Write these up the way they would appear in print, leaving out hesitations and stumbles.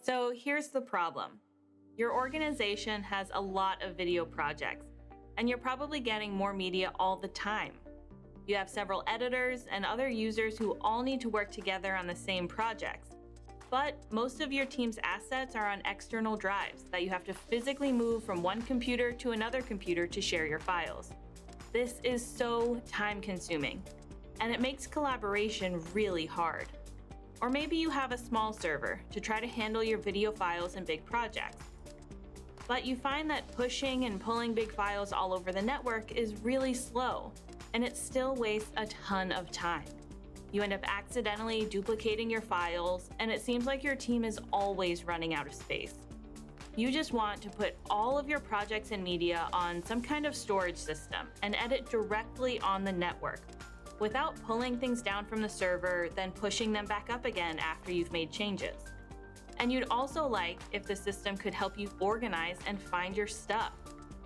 So here's the problem. Your organization has a lot of video projects, and you're probably getting more media all the time. You have several editors and other users who all need to work together on the same projects. But most of your team's assets are on external drives that you have to physically move from one computer to another computer to share your files. This is so time-consuming, and it makes collaboration really hard. Or maybe you have a small server to try to handle your video files and big projects. But you find that pushing and pulling big files all over the network is really slow, and it still wastes a ton of time. You end up accidentally duplicating your files, and it seems like your team is always running out of space. You just want to put all of your projects and media on some kind of storage system and edit directly on the network, without pulling things down from the server, then pushing them back up again after you've made changes. And you'd also like if the system could help you organize and find your stuff,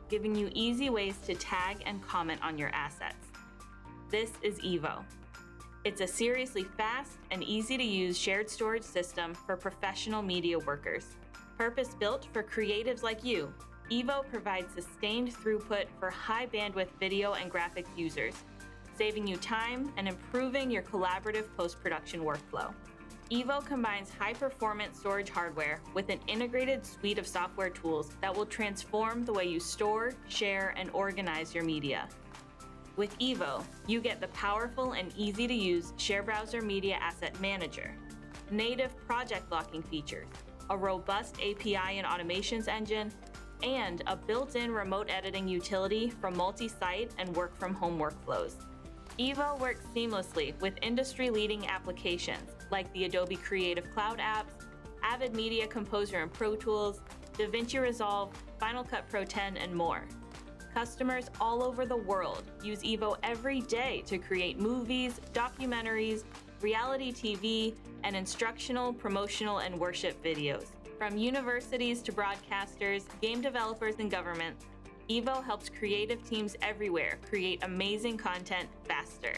giving you easy ways to tag and comment on your assets. This is Evo. It's a seriously fast and easy-to-use shared storage system for professional media workers. Purpose-built for creatives like you, Evo provides sustained throughput for high-bandwidth video and graphics users, saving you time and improving your collaborative post-production workflow. Evo combines high-performance storage hardware with an integrated suite of software tools that will transform the way you store, share, and organize your media. With Evo, you get the powerful and easy-to-use ShareBrowser Media Asset Manager, native project locking features, a robust API and automations engine, and a built-in remote editing utility for multi-site and work-from-home workflows. Evo works seamlessly with industry-leading applications like the Adobe Creative Cloud apps, Avid Media Composer and Pro Tools, DaVinci Resolve, Final Cut Pro 10, and more. Customers all over the world use Evo every day to create movies, documentaries, reality TV, and instructional, promotional, and worship videos. From universities to broadcasters, game developers, and governments, Evo helps creative teams everywhere create amazing content faster.